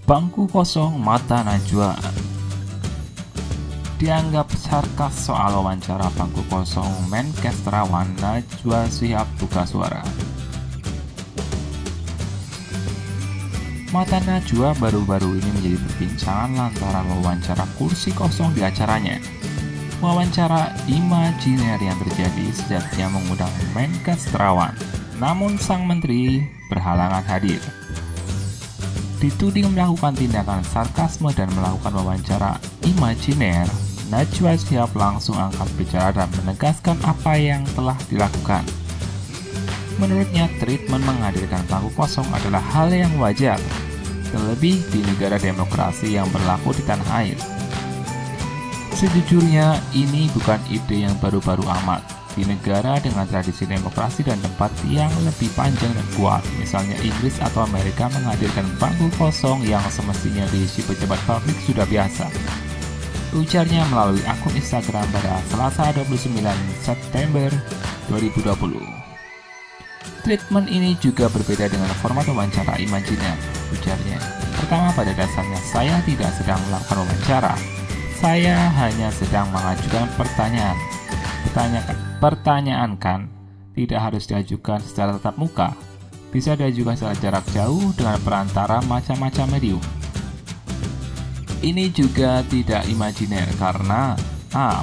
Bangku kosong mata najwa. Dianggap sarkas soal wawancara bangku kosong, Menkes Terawan Najwa Shihab buka suara. Mata Najwa baru-baru ini menjadi perbincangan lantaran wawancara kursi kosong di acaranya. Wawancara imajiner yang terjadi sejak dia mengundang Menkes Terawan, namun sang menteri berhalangan hadir. Dituding melakukan tindakan sarkasme dan melakukan wawancara imajiner, Najwa Shihab langsung angkat bicara dan menegaskan apa yang telah dilakukan. Menurutnya, treatment menghadirkan bangku kosong adalah hal yang wajar, terlebih di negara demokrasi yang berlaku di tanah air. Sejujurnya, ini bukan ide yang baru-baru amat. Di negara dengan tradisi demokrasi dan tempat yang lebih panjang dan kuat, misalnya Inggris atau Amerika, menghadirkan bangku kosong yang semestinya diisi pejabat publik sudah biasa. Ujarnya melalui akun Instagram pada Selasa 29 September 2020. Treatment ini juga berbeda dengan format wawancara imajiner, ujarnya. Pertama, pada dasarnya saya tidak sedang melakukan wawancara. Saya hanya sedang mengajukan pertanyaan. Pertanyaan kan tidak harus diajukan secara tatap muka, bisa diajukan secara jarak jauh dengan perantara macam-macam medium. Ini juga tidak imajiner karena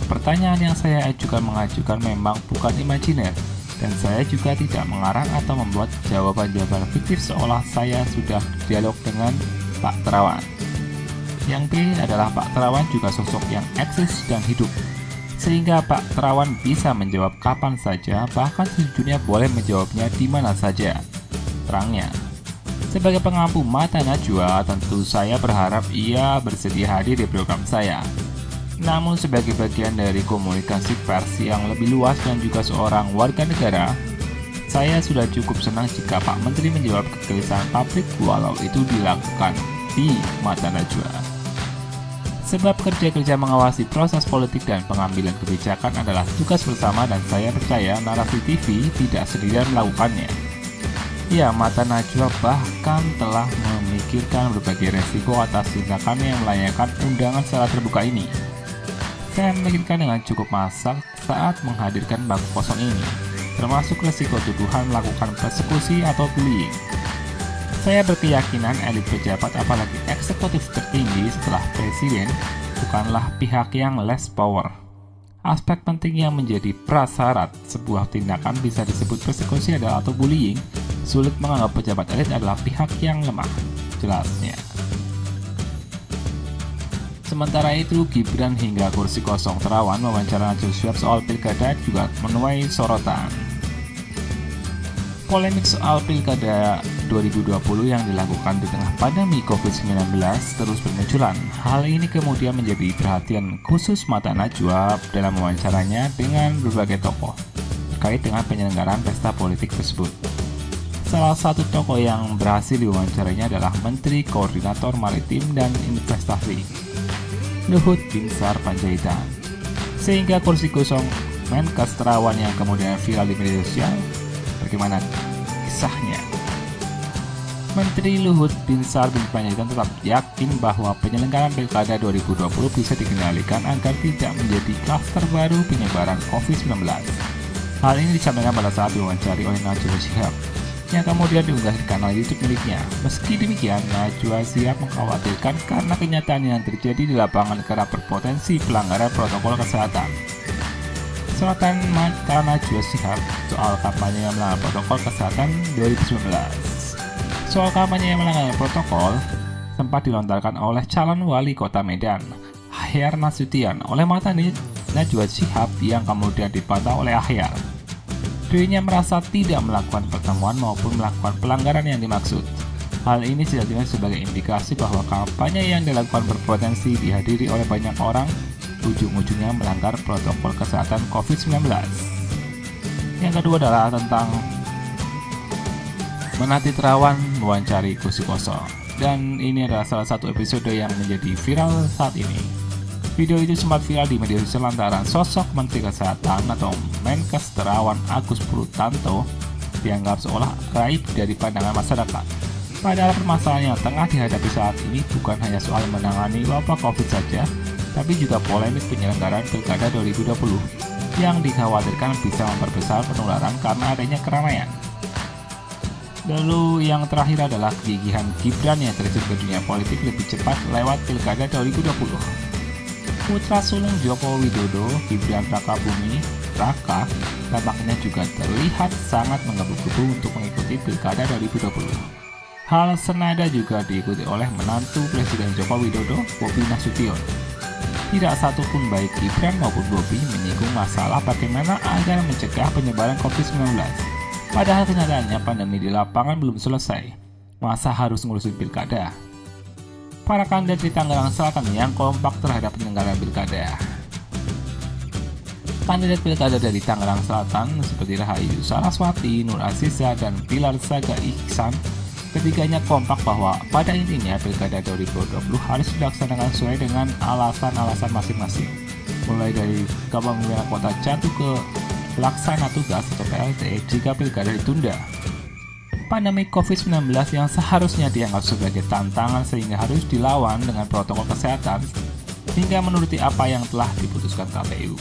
pertanyaan yang saya mengajukan memang bukan imajiner, dan saya juga tidak mengarang atau membuat jawaban-jawaban fiktif seolah saya sudah dialog dengan Pak Terawan. Yang B adalah Pak Terawan juga sosok yang eksis dan hidup, sehingga Pak Terawan bisa menjawab kapan saja, bahkan sejujurnya boleh menjawabnya di mana saja, terangnya. Sebagai pengampu Mata Najwa, tentu saya berharap ia bersedia hadir di program saya. Namun sebagai bagian dari komunikasi pers yang lebih luas dan juga seorang warga negara, saya sudah cukup senang jika Pak Menteri menjawab kegelisahan publik walau itu dilakukan di Mata Najwa. Sebab kerja-kerja mengawasi proses politik dan pengambilan kebijakan adalah tugas bersama, dan saya percaya narasi TV tidak sendirian melakukannya. Ya, Mata Najwa bahkan telah memikirkan berbagai resiko atas tindakan yang melayangkan undangan secara terbuka ini. Saya memikirkan dengan cukup masak saat menghadirkan bangku kosong ini, termasuk resiko tuduhan melakukan persekusi atau bullying. Saya berkeyakinan elit pejabat, apalagi eksekutif tertinggi setelah presiden, bukanlah pihak yang less power. Aspek penting yang menjadi prasyarat sebuah tindakan bisa disebut persekusi adalah atau bullying, sulit menganggap pejabat elit adalah pihak yang lemah, jelasnya. Sementara itu, Gibran hingga kursi kosong Terawan, wawancara Najwa Shihab soal pilkada juga menuai sorotan. Polemik soal pilkada 2020 yang dilakukan di tengah pandemi COVID-19 terus bermunculan. Hal ini kemudian menjadi perhatian khusus Mata Najwa dalam wawancaranya dengan berbagai tokoh terkait dengan penyelenggaraan pesta politik tersebut. Salah satu tokoh yang berhasil diwawancaranya adalah Menteri Koordinator Maritim dan Investasi, Luhut Binsar Panjaitan. Sehingga kursi kosong Menkes Terawan yang kemudian viral di media sosial. Bagaimana kisahnya? Menteri Luhut Binsar Panjaitan tetap yakin bahwa penyelenggaraan Pilkada 2020 bisa dikendalikan agar tidak menjadi klaster baru penyebaran COVID-19. Hal ini disampaikan pada saat diwawancari oleh Najwa Shihab, yang kemudian diunggah di kanal YouTube miliknya. Meski demikian, Najwa Shihab mengkhawatirkan karena kenyataan yang terjadi di lapangan karena berpotensi pelanggaran protokol kesehatan. Sorotan Mata Najwa Shihab soal kampanye yang melanggar protokol kesehatan 2019. Soal kampanye yang melanggar protokol sempat dilontarkan oleh calon wali kota Medan, Ahyar Nasution, oleh Mata Najwa Shihab yang kemudian dipantau oleh Ahyar. Dirinya merasa tidak melakukan pertemuan maupun melakukan pelanggaran yang dimaksud. Hal ini setidaknya sebagai indikasi bahwa kampanye yang dilakukan berpotensi dihadiri oleh banyak orang, ujung-ujungnya melanggar protokol kesehatan COVID-19. Yang kedua adalah tentang Menanti Terawan mewawancari kursi kosong, dan ini adalah salah satu episode yang menjadi viral saat ini. Video itu sempat viral di media sosial lantaran sosok Menteri Kesehatan atau Menkes Terawan Agus Puruttanto dianggap seolah raib dari pandangan masyarakat. Padahal permasalahan yang tengah dihadapi saat ini bukan hanya soal menangani wabah COVID saja, tapi juga polemik penyelenggaraan Pilkada 2020 yang dikhawatirkan bisa memperbesar penularan karena adanya keramaian. Lalu yang terakhir adalah kegigihan Gibran yang terjun ke dunia politik lebih cepat lewat Pilkada 2020. Putra sulung Joko Widodo, Gibran Rakabuming Raka, tampaknya juga terlihat sangat menggebu-gebu untuk mengikuti Pilkada 2020. Hal senada juga diikuti oleh menantu Presiden Joko Widodo, Bobi Nasution. Tidak satupun baik Gibran maupun Bobi menyinggung masalah bagaimana agar mencegah penyebaran COVID-19. Padahal kenyataannya pandemi di lapangan belum selesai. Masa harus ngurusin pilkada? Para kandidat di Tangerang Selatan yang kompak terhadap penyelenggaraan pilkada. Kandidat pilkada dari Tangerang Selatan seperti Rahayu Saraswati, Nur Aziza, dan Pilar Saga Ihsan, ketiganya kompak bahwa pada intinya Pilkada 2020 harus dilaksanakan sesuai dengan alasan-alasan masing-masing, mulai dari kepemimpinan kota jatuh ke pelaksana tugas atau PLT jika Pilkada ditunda. Pandemi COVID-19 yang seharusnya dianggap sebagai tantangan sehingga harus dilawan dengan protokol kesehatan hingga menuruti apa yang telah diputuskan KPU.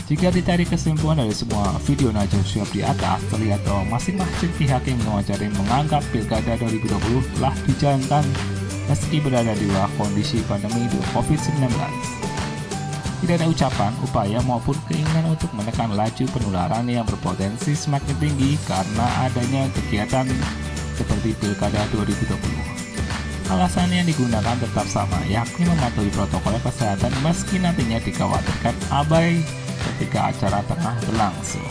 Jika ditarik kesimpulan dari semua video Najwa Shihab di atas, terlihat bahwa masing-masing pihak yang mewawancarai menganggap Pilkada 2020 telah dijalankan meski berada di bawah kondisi pandemi COVID-19. Tidak ada ucapan, upaya maupun keinginan untuk menekan laju penularan yang berpotensi semakin tinggi karena adanya kegiatan seperti Pilkada 2020. Alasan yang digunakan tetap sama, yakni mematuhi protokol kesehatan meski nantinya dikhawatirkan abai ketika acara tengah berlangsung.